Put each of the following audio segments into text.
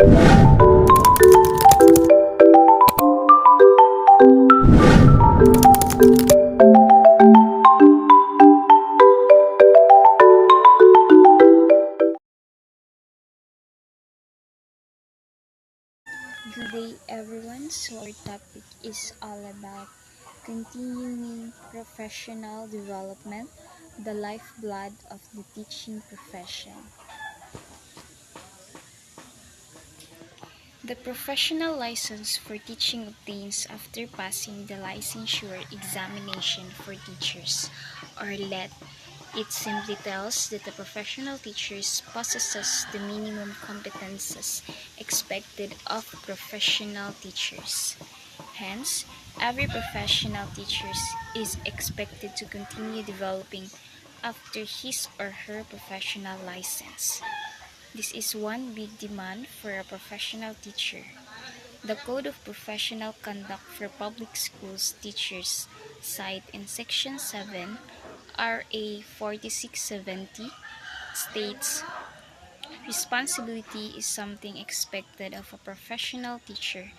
Good day everyone. So our topic is all about continuing professional development, the lifeblood of the teaching profession. The professional license for teaching obtains after passing the licensure examination for teachers, or LET. It simply tells that the professional teacher possesses the minimum competences expected of professional teachers. Hence, every professional teacher is expected to continue developing after his or her professional license. This is one big demand for a professional teacher. The Code of Professional Conduct for Public Schools Teachers, cited in Section 7, RA 4670, states, responsibility is something expected of a professional teacher.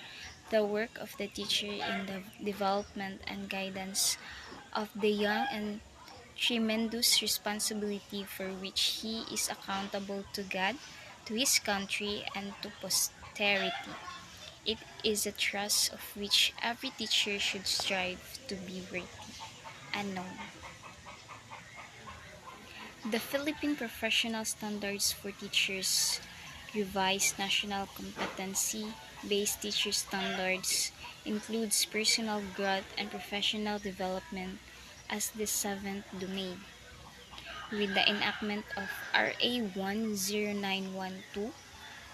The work of the teacher in the development and guidance of the young and tremendous responsibility for which he is accountable to God, to his country, and to posterity. It is a trust of which every teacher should strive to be worthy and known. The Philippine Professional Standards for Teachers, Revised National Competency-Based Teacher Standards, includes personal growth and professional development as the seventh domain. With the enactment of RA 10912,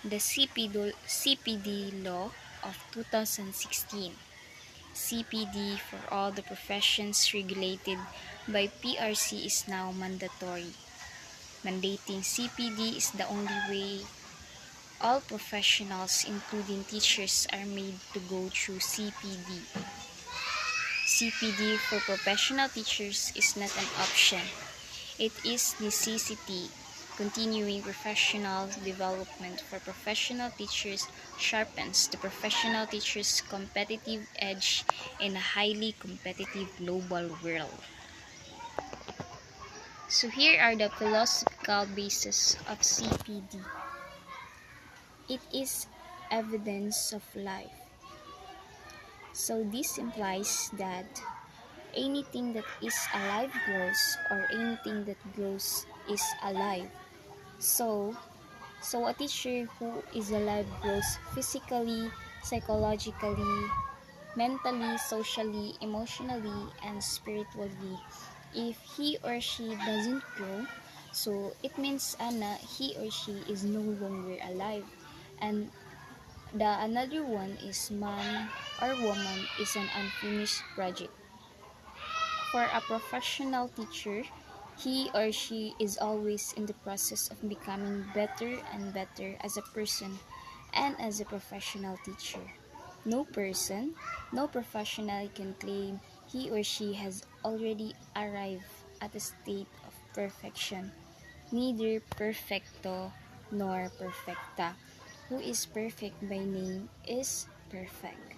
the CPD Law of 2016, CPD for all the professions regulated by PRC is now mandatory. Mandating CPD is the only way all professionals, including teachers, are made to go through CPD. CPD for professional teachers is not an option. It is necessity. Continuing professional development for professional teachers sharpens the professional teacher's competitive edge in a highly competitive global world. So here are the philosophical bases of CPD. It is evidence of life. So this implies that anything that is alive grows, or anything that grows is alive. So a teacher who is alive grows physically, psychologically, mentally, socially, emotionally, and spiritually. If he or she doesn't grow, so it means he or she is no longer alive. And the another one is man or woman is an unfinished project. For a professional teacher, he or she is always in the process of becoming better and better as a person and as a professional teacher. No person, no professional can claim he or she has already arrived at a state of perfection. Neither perfecto nor perfecta. Who is perfect by name is perfect.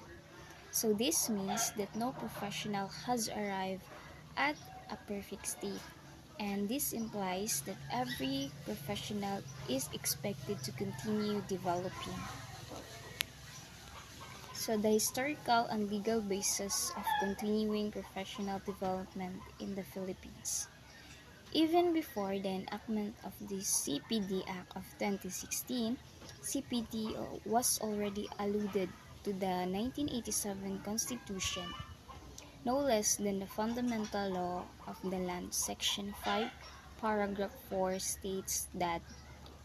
So this means that no professional has arrived at a perfect state, and this implies that every professional is expected to continue developing. So the historical and legal basis of continuing professional development in the Philippines. Even before the enactment of the CPD Act of 2016, CPD was already alluded to the 1987 Constitution. No less than the Fundamental Law of the Land, Section 5, Paragraph 4 states that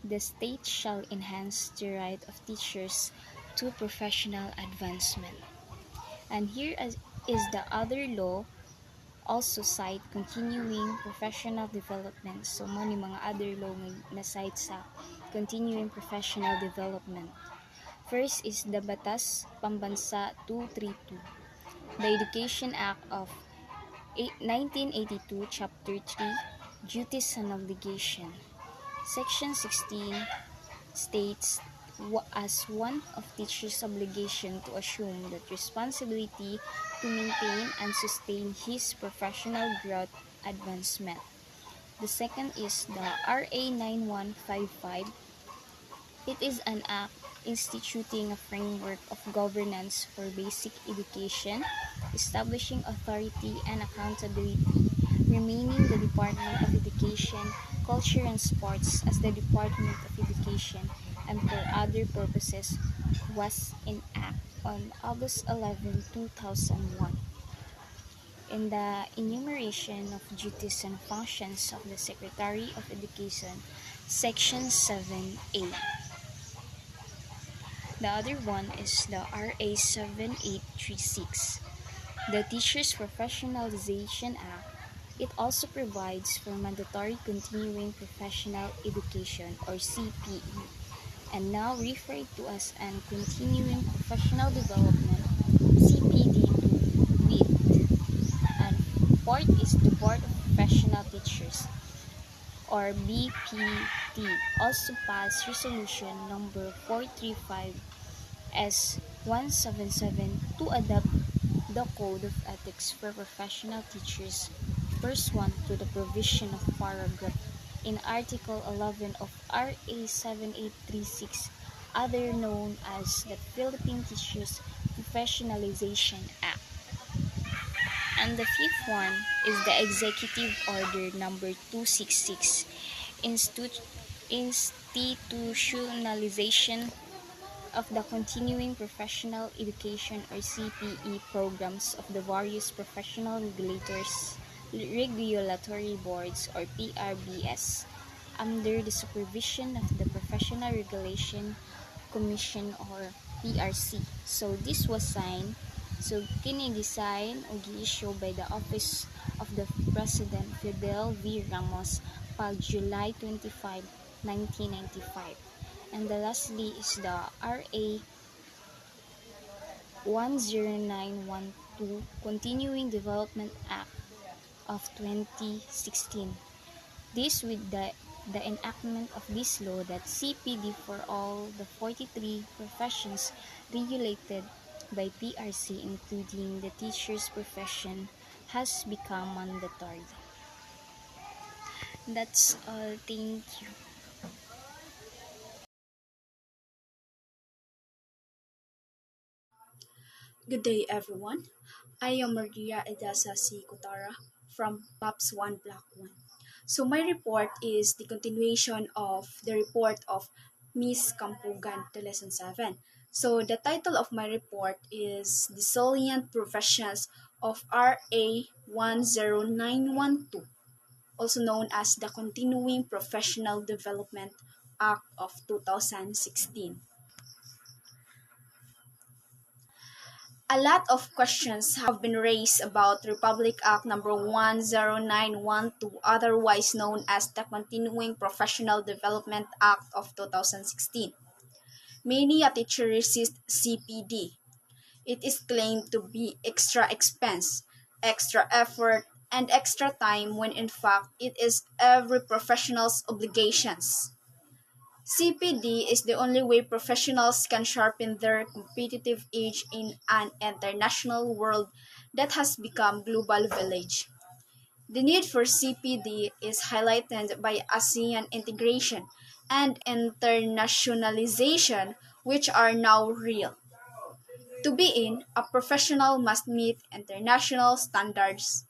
the state shall enhance the right of teachers to professional advancement. And here is the other law also cite continuing professional development. So mo ni mga other law na cite sa continuing professional development. First is the Batas Pambansa 232, the Education Act of 1982, Chapter 3, Duties and Obligation. Section 16 states as one of teacher's obligation to assume that responsibility to maintain and sustain his professional growth advancement. The second is the RA 9155. It is an act instituting a framework of governance for basic education, establishing authority and accountability, remaining the Department of Education, Culture and Sports as the Department of Education, and for other purposes, was enacted on August 11, 2001. In the enumeration of duties and functions of the Secretary of Education, Section 7A. The other one is the RA 7836, the Teachers Professionalization Act. It also provides for mandatory continuing professional education or CPE, and now referred to as an continuing professional development CPD2 with. And fourth is the Board of Professional Teachers or BPT, also passed resolution number 435 S177 to adopt the Code of Ethics for Professional Teachers pursuant to the provision of paragraph in Article 11 of RA 7836, other known as the Philippine Teachers Professionalization Act. And the fifth one is the Executive Order number 266, Institutionalization of the Continuing Professional Education or CPE programs of the various professional regulatory boards or PRBS under the supervision of the Professional Regulation Commission or PRC. So this was signed. So kini design o gi-issue by the Office of the President Fidel V. Ramos pag July 25, 1995. And the lastly is the RA 10912 Continuing Development Act of 2016. This with the enactment of this law that CPD for all the 43 professions regulated by PRC including the teacher's profession has become mandatory. That's all. Thank you. Good day, everyone. I am Maria Edasa C. Kutara from PAPS 1 Block 1. So, my report is the continuation of the report of Miss Kampugan to Lesson 7. So, the title of my report is The Salient Professions of RA 10912, also known as the Continuing Professional Development Act of 2016. A lot of questions have been raised about Republic Act number 10912, otherwise known as the Continuing Professional Development Act of 2016. Many a teacher resist CPD. It is claimed to be extra expense, extra effort, and extra time when in fact it is every professional's obligations. CPD is the only way professionals can sharpen their competitive edge in an international world that has become global village. The need for CPD is highlighted by ASEAN integration and internationalization, which are now real. To be in, a professional must meet international standards.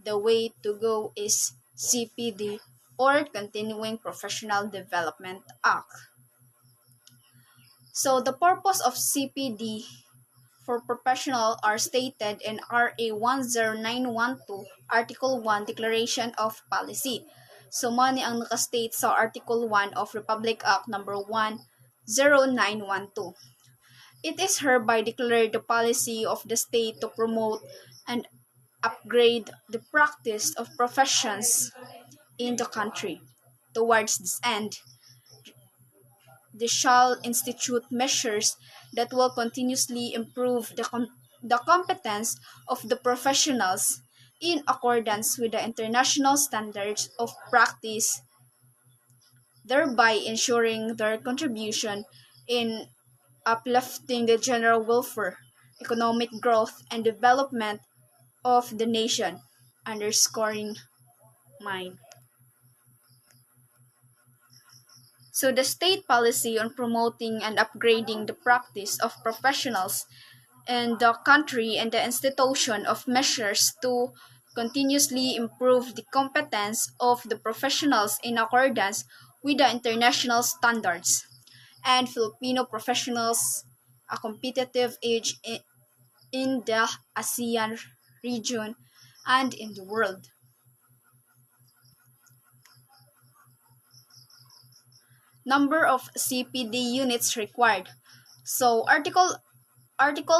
The way to go is CPD or Continuing Professional Development Act. So the purpose of CPD for professional are stated in RA 10912 Article 1 Declaration of Policy. So mani ang nakastate sa Article 1 of Republic Act number 10912. It is hereby declared the policy of the state to promote and upgrade the practice of professions in the country. Towards this end, they shall institute measures that will continuously improve the competence of the professionals in accordance with the international standards of practice, thereby ensuring their contribution in uplifting the general welfare, economic growth, and development of the nation, underscoring mine. So the state policy on promoting and upgrading the practice of professionals in the country and the institution of measures to continuously improve the competence of the professionals in accordance with the international standards and Filipino professionals a competitive edge in the ASEAN region and in the world. Number of CPD units required. So Article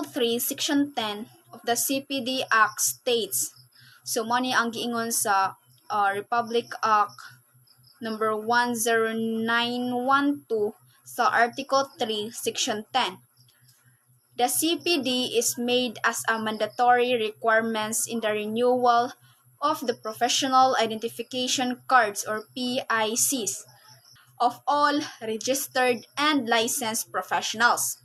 3, Section 10 of the CPD Act states, so money ang giingon sa Republic Act number 10912 sa Article 3, Section 10. The CPD is made as a mandatory requirements in the renewal of the Professional Identification Cards or PICs of all registered and licensed professionals.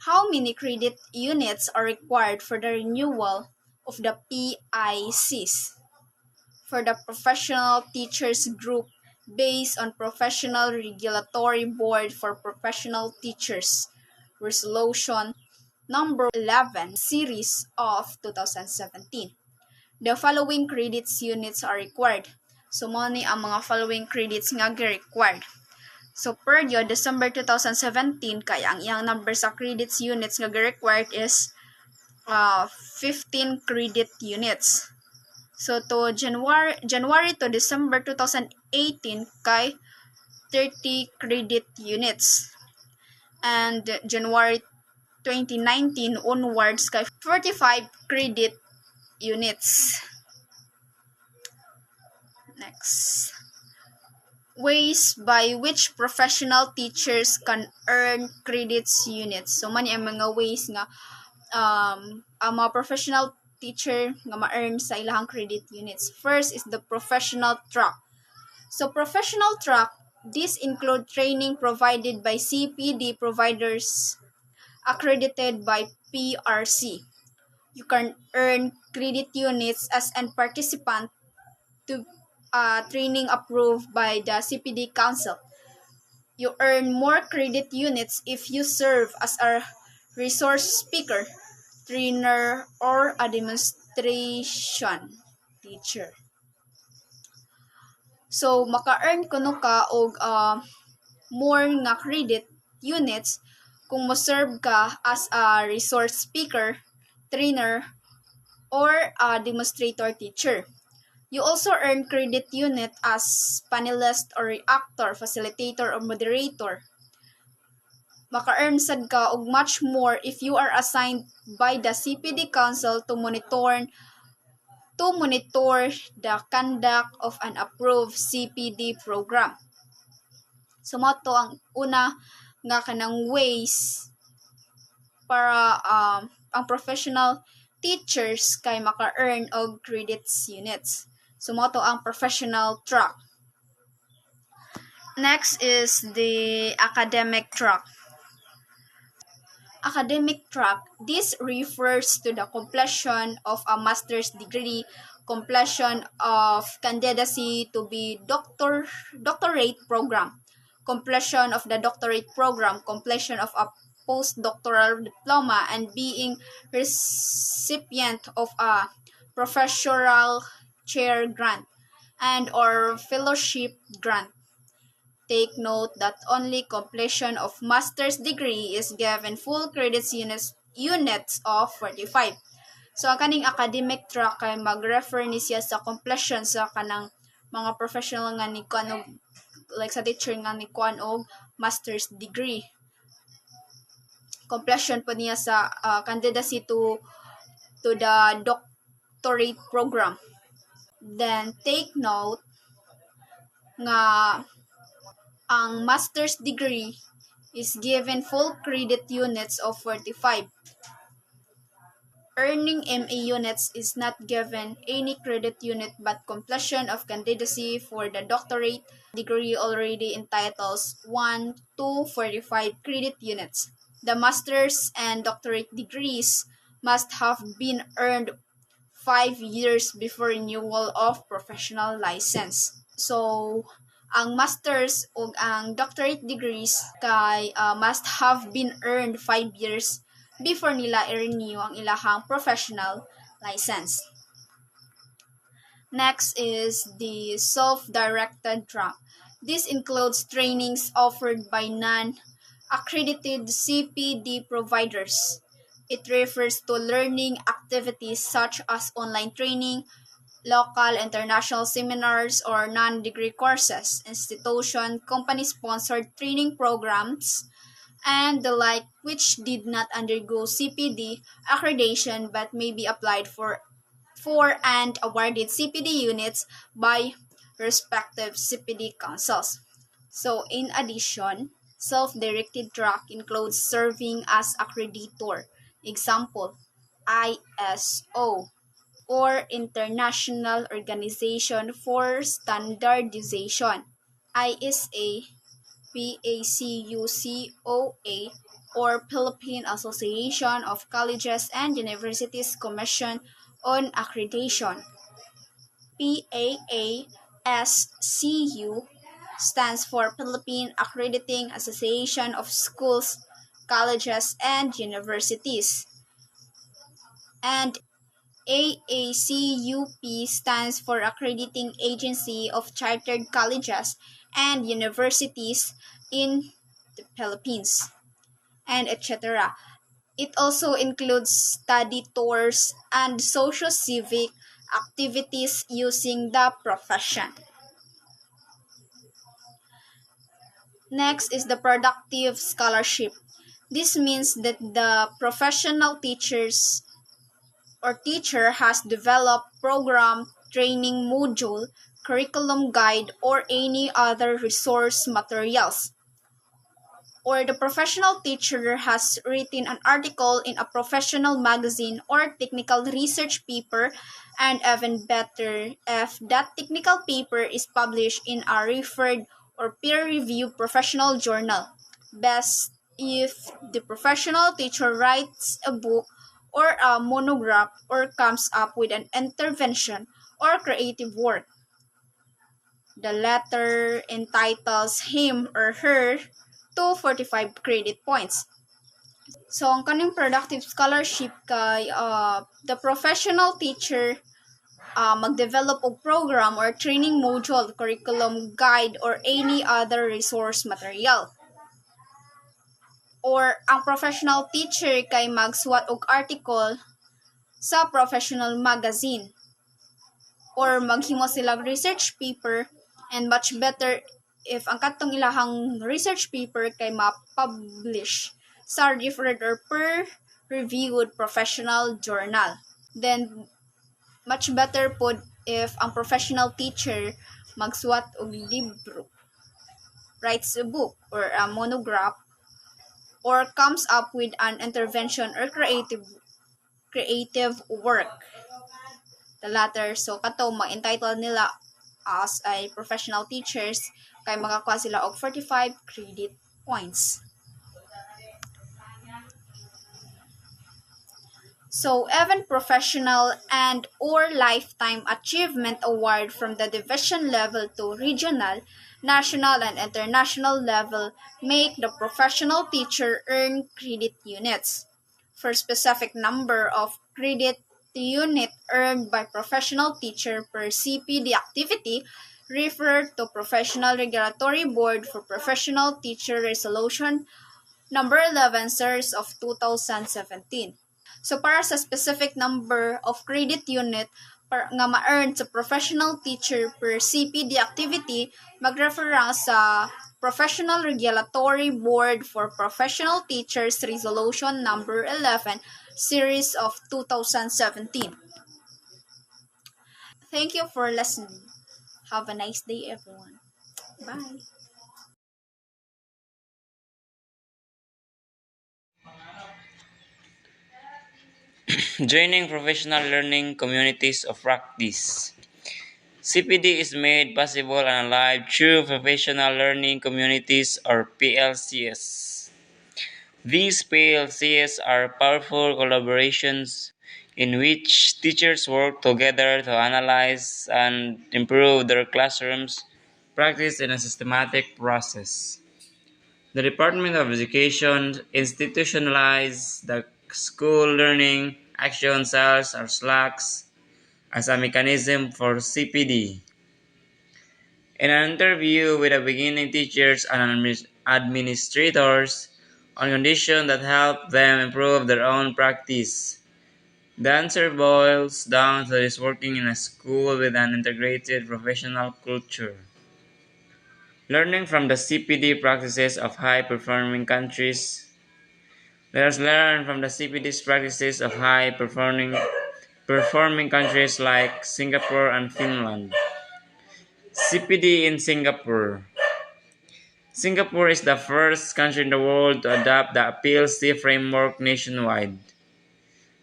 How many credit units are required for the renewal of the PICs? For the Professional Teachers Group, based on Professional Regulatory Board for Professional Teachers, Resolution number 11, Series of 2017. The following credits units are required. So, money ang mga following credits nga required. So, per year, December 2017, kaya ang iyang number sa credits units nga required is 15 credit units. So, to January to December 2018, kay 30 credit units. And January 2019 onwards, kay 45 credit units. Next. Ways by which professional teachers can earn credits units. So, mani ang mga ways nga ang mga professional teacher nga ma-earn sa ilahang credit units. First is the professional track. So, professional track, this include training provided by CPD providers accredited by PRC. You can earn credit units as a participant to training approved by the CPD Council. You earn more credit units if you serve as a resource speaker, trainer, or a demonstration teacher. So, maka-earn kuno ka og more nga credit units kung mo-serve ka as a resource speaker, trainer, or a demonstrator teacher. You also earn credit unit as panelist or reactor, facilitator, or moderator. Maka-earn sad ka og much more if you are assigned by the CPD Council to monitor the conduct of an approved CPD program. So, mo to ang una nga kanang ways para ang professional teachers kay maka-earn og credits units. So, mo to ang professional track. Next is the academic track. Academic track, this refers to the completion of a master's degree, completion of candidacy to be doctorate program, completion of the doctorate program, completion of a postdoctoral diploma, and being recipient of a professorial chair grant and or fellowship grant. Take note that only completion of master's degree is given full credits units of 45. So, ang kaning academic track kay mag-refer ni siya sa completion sa kanang mga professional nga ni kuan og like sa teacher nga ni kuan og master's degree. Completion po niya sa candidacy to the doctorate program. Then, take note nga ang master's degree is given full credit units of 45. Earning MA units is not given any credit unit, but completion of candidacy for the doctorate degree already entitles 1 to 45 credit units. The master's and doctorate degrees must have been earned 5 years before renewal of professional license. So, ang master's o ang doctorate degrees must have been earned 5 years before nila i-renew ang ilahang professional license. Next is the self-directed track. This includes trainings offered by non-accredited CPD providers. It refers to learning activities such as online training, local international seminars, or non-degree courses, institution, company-sponsored training programs, and the like, which did not undergo CPD accreditation but may be applied for and awarded CPD units by respective CPD councils. So, in addition, self-directed track includes serving as accreditor. Example, ISO, or International Organization for Standardization, ISA, PACUCOA, or Philippine Association of Colleges and Universities Commission on Accreditation. PAASCU stands for Philippine Accrediting Association of Schools, Colleges, and Universities. And AACUP stands for Accrediting Agency of Chartered Colleges and Universities in the Philippines, and etc. It also includes study tours and socio-civic activities using the profession. Next is the productive scholarship. This means that the professional teacher has developed program, training module, curriculum guide, or any other resource materials. Or the professional teacher has written an article in a professional magazine or technical research paper, and even better, if that technical paper is published in a referred or peer-reviewed professional journal. Best if the professional teacher writes a book or a monograph or comes up with an intervention or creative work. The letter entitles him or her to 45 credit points. So, ang kaning productive scholarship kay the professional teacher mag-develop og program or training module, curriculum guide, or any other resource material. Or ang professional teacher kay magsuwat og article sa professional magazine. Or maghimo silang research paper, and much better if ang katong ilahang research paper kay ma-publish sa referred or peer-reviewed professional journal. Then, much better po if ang professional teacher magsuwat og libro, writes a book or a monograph, or comes up with an intervention or creative work. The latter, so kato ma-entitle nila as a professional teachers kay makakuha sila og 45 credit points. So, even professional and or lifetime achievement award from the division level to regional, national, and international level make the professional teacher earn credit units. For specific number of credit unit earned by professional teacher per CPD activity, refer to Professional Regulatory Board for Professional Teacher Resolution number 11 series of 2017. So para sa specific number of credit unit nga ma-earn sa professional teacher per CPD activity, mag-refer sa Professional Regulatory Board for Professional Teachers Resolution number 11 series of 2017. Thank you for listening. Have a nice day, everyone. Bye. Joining professional learning communities of practice. CPD is made possible and alive through professional learning communities or PLCS. These PLCs are powerful collaborations in which teachers work together to analyze and improve their classrooms practice in a systematic process. The Department of Education institutionalized the school learning action cells or SLACs as a mechanism for CPD. In an interview with the beginning teachers and administrators on conditions that help them improve their own practice, the answer boils down to this working in a school with an integrated professional culture. Learning from the CPD practices of high performing countries. Let us learn from the CPD's practices of high performing countries like Singapore and Finland. CPD in Singapore. Singapore is the first country in the world to adopt the PLC framework nationwide,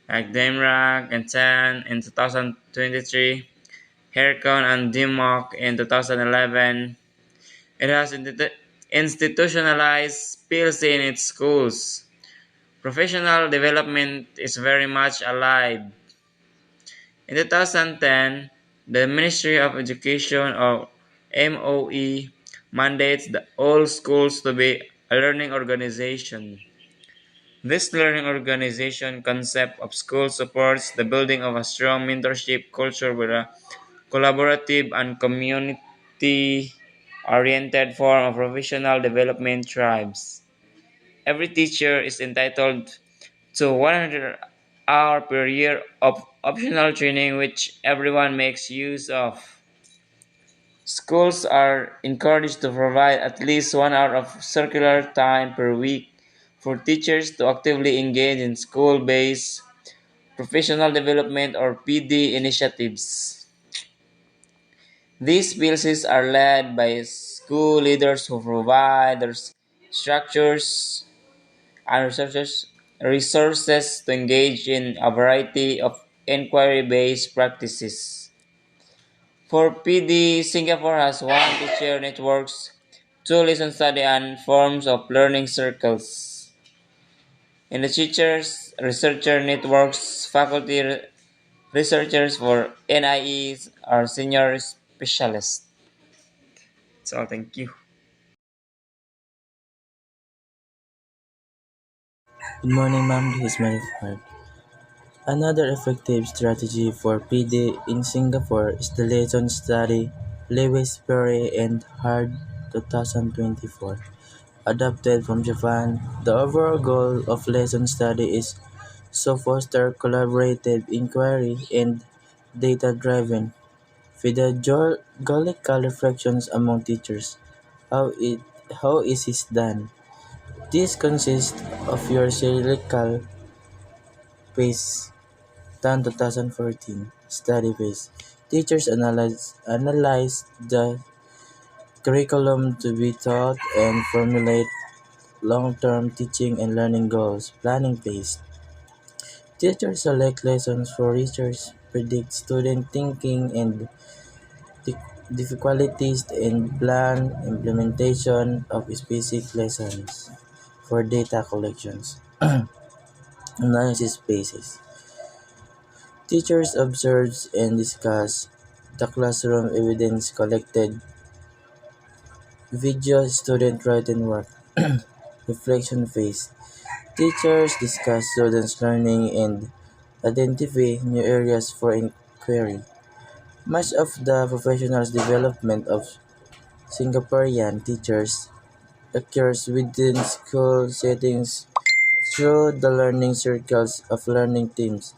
like DMRAC and TAN in 2023, HERCON and DMOC in 2011. It has institutionalized PLC in its schools. Professional development is very much alive. In 2010, the Ministry of Education or MOE mandates all schools to be a learning organization. This learning organization concept of school supports the building of a strong mentorship culture with a collaborative and community-oriented form of professional development tribes. Every teacher is entitled to 100 hours per year of optional training which everyone makes use of. Schools are encouraged to provide at least 1 hour of circular time per week for teachers to actively engage in school-based professional development or PD initiatives. These PLCs are led by school leaders who provide their structures and resources to engage in a variety of inquiry-based practices. For PD, Singapore has one teacher networks, two lesson study and forms of learning circles. In the teachers researcher networks, faculty researchers for NIEs are senior specialists. That's all. Thank you. Good morning, ma'am. This is Marifard. Another effective strategy for PD in Singapore is the lesson study Lewis Perry and Hard 2024. Adapted from Japan, the overall goal of lesson study is to foster collaborative inquiry and data-driven pedagogical reflections among teachers. How is this done? This consists of your cyclical phase 2014 study phase. Teachers analyze the curriculum to be taught and formulate long-term teaching and learning goals. Planning phase. Teachers select lessons for research, predict student thinking and difficulties, and plan implementation of specific lessons for data collections. Analysis phases. Teachers observe and discuss the classroom evidence collected, video student written work, reflection phase. Teachers discuss students' learning and identify new areas for inquiry. Much of the professional development of Singaporean teachers occurs within school settings through the learning circles of learning teams,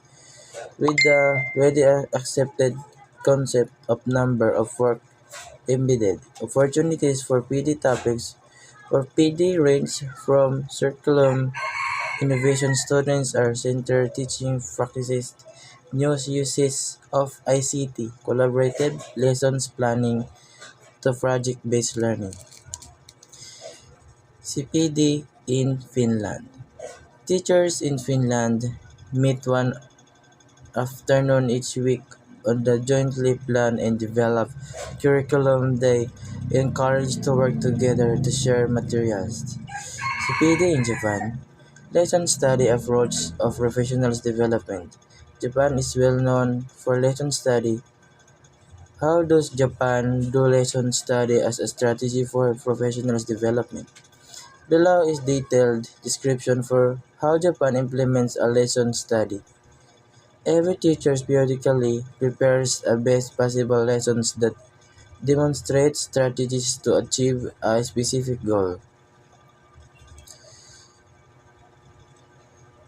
with the already accepted concept of number of work embedded. Opportunities for PD topics for PD range from curriculum innovation, students are center teaching practices, new uses of ICT, collaborative lessons planning to project-based learning. CPD in Finland. Teachers in Finland meet afternoon each week on the jointly planned and developed curriculum. They encourage to work together to share materials. CPD in Japan. Lesson study approach of professionals development. Japan is well known for lesson study. How does Japan do lesson study as a strategy for professionals development? Below is detailed description for how Japan implements a lesson study. Every teacher periodically prepares a best possible lessons that demonstrate strategies to achieve a specific goal.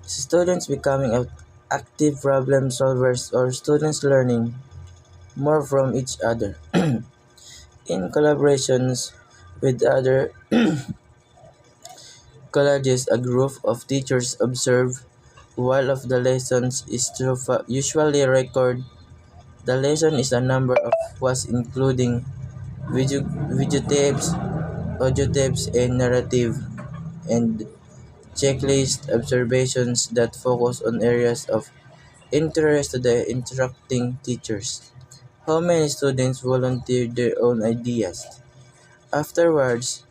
Students becoming active problem solvers or students learning more from each other. In collaborations with other colleges, a group of teachers observe while of the lessons is to usually record. The lesson is a number of was including videotapes, audio tapes, and narrative and checklist observations that focus on areas of interest to the interacting teachers. How many students volunteered their own ideas? Afterwards,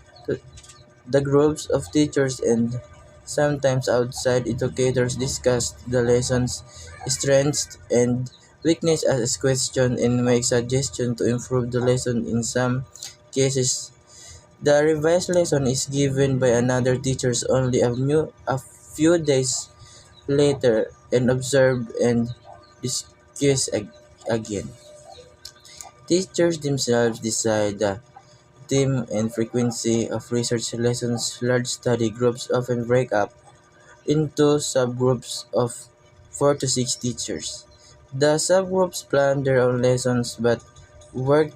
the groups of teachers and sometimes outside educators discussed the lesson's strengths and weakness as a question and make suggestions to improve the lesson. In some cases, the revised lesson is given by another teacher only a few days later and observed and discussed again. Teachers themselves decide the theme and frequency of research lessons. Large study groups often break up into subgroups of 4 to 6 teachers. The subgroups plan their own lessons but work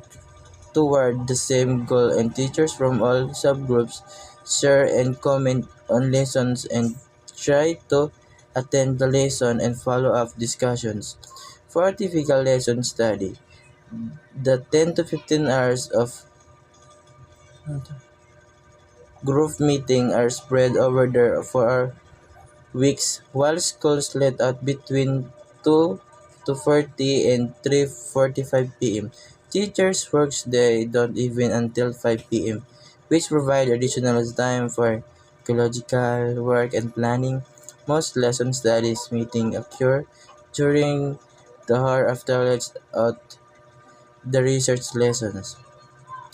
toward the same goal, and teachers from all subgroups share and comment on lessons and try to attend the lesson and follow up discussions. For a typical lesson study, the 10 to 15 hours of group meeting are spread over the 4 weeks, while schools let out between 2:40 and 3:45 p.m. Teachers works they don't even until 5 p.m., which provide additional time for ecological work and planning. Most lesson studies meeting occur during the hour after let's out the research lessons.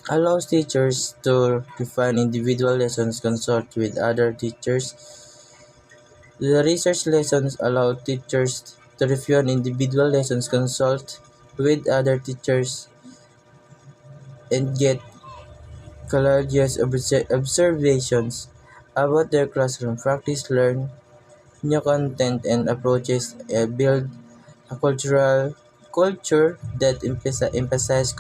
Allows teachers to refine individual lessons, consult with other teachers. The research lessons allow teachers to review an individual lessons, consult with other teachers, and get collateral observations about their classroom. Practice, learn new content and approaches, build a culture that emphasize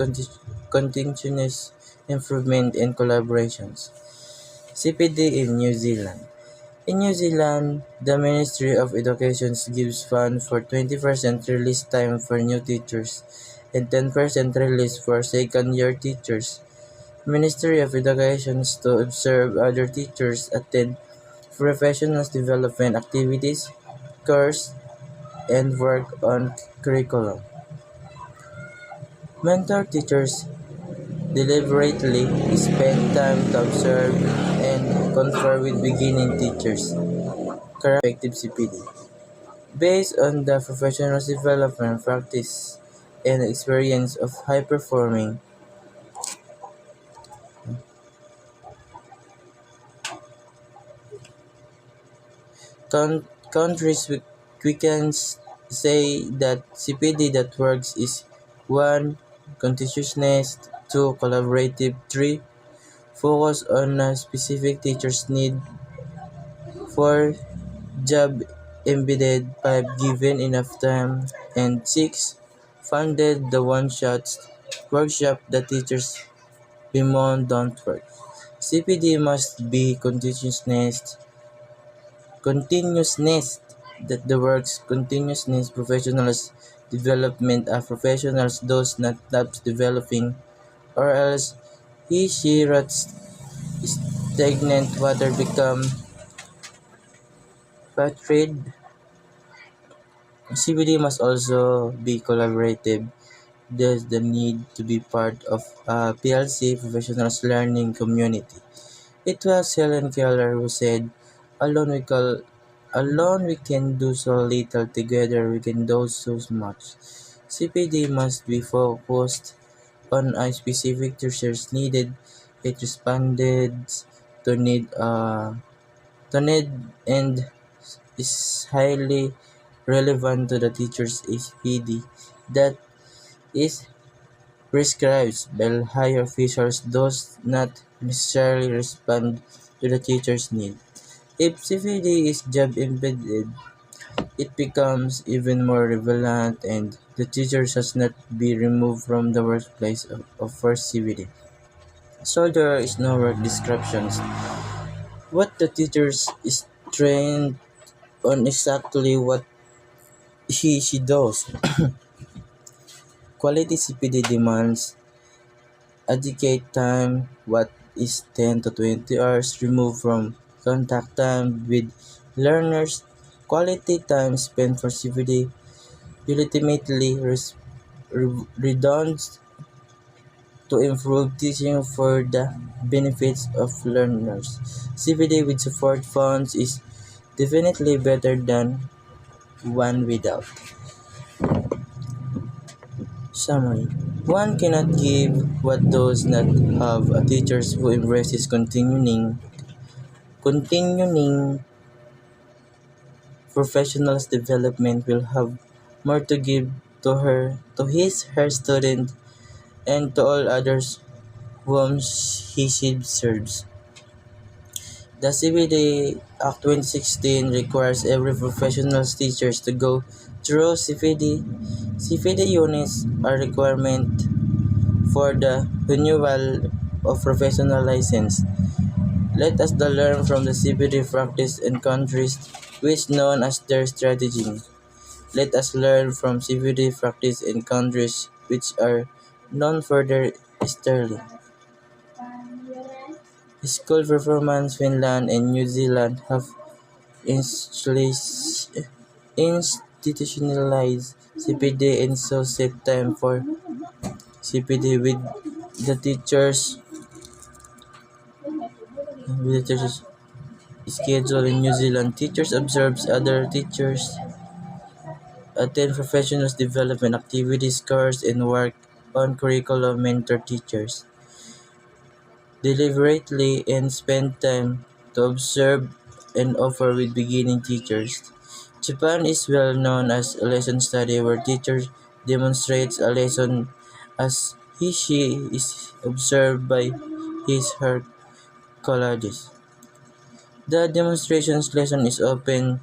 continuous improvement and collaborations. CPD in New Zealand. In New Zealand, the Ministry of Education gives funds for 20% release time for new teachers and 10% release for second-year teachers. Ministry of Education to observe other teachers attend professional development activities, course, and work on curriculum. Mentor teachers deliberately spend time to observe and confer with beginning teachers. Effective CPD. Based on the professional development practice and experience of high-performing countries, we can say that CPD that works is 1. Conscientiousness, 2. Collaborative, 3. Focus on a specific teacher's need, 4. Job embedded, 5. Given enough time, and 6. Funded the one-shot workshop that teachers bemoan don't work. CPD must be continuousness that the works continuousness professionals development of professionals does not stop developing, or else he she rots stagnant water become putrid CPD must also be collaborative. There's the need to be part of a PLC professionals learning community. It was Helen Keller who said, "Alone we call, alone we can do so little. Together we can do so much." CPD must be focused on a specific teacher's needed. It responded to need and is highly relevant to the teacher's SPD that is prescribed by higher officials does not necessarily respond to the teacher's need. If CPD is job embedded, it becomes even more relevant and the teacher has not be removed from the workplace of first CPD. So there is no work descriptions. What the teacher is trained on exactly what she does. Quality CPD demands adequate time, what is 10 to 20 hours removed from contact time with learners. Quality time spent for CPD ultimately redounds to improve teaching for the benefits of learners. CPD with support funds is definitely better than one without. Summary: one cannot give what does not have. A teacher who embraces continuing professional development will have more to give to her student, and to all others whom she serves. The CPD Act 2016 requires every professional teachers to go through CPD. CPD units are requirement for the renewal of professional license. Let us learn from the CPD practice in countries which known as their strategy. Let us learn from CPD practice in countries which are known for their sterling. School performance Finland and New Zealand have institutionalized CPD and so set time for CPD the teachers with the teachers schedule. In New Zealand, teachers observe other teachers, attend professional development activities, courses, and work on curriculum, mentor teachers deliberately, and spend time to observe and offer with beginning teachers. Japan is well known as a lesson study where teacher demonstrates a lesson as she is observed by her colleagues. The demonstrations lesson is open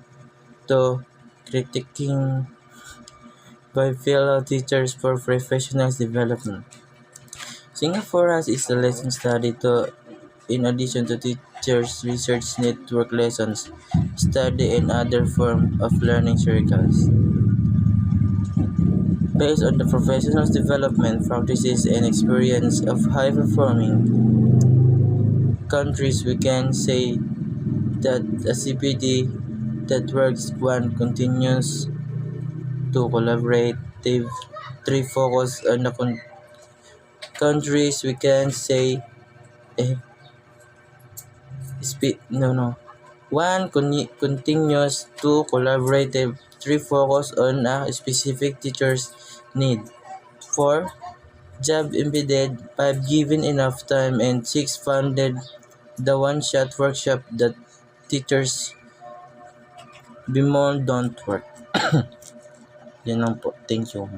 to critiquing by fellow teachers for professional development. Singapore has its lesson study to in addition to teachers research network lessons, study and other forms of learning circles. Based on the professional development practices and experience of high performing countries, we can say that a CPD that works one continues to collaborative three focus on the countries we can say eh, no no one continues to collaborative three focus on a specific teacher's need. 4 job embedded. 5 given enough time, and 6 funded the one shot workshop that teachers bemoan don't work. Yan lang po. Thank you.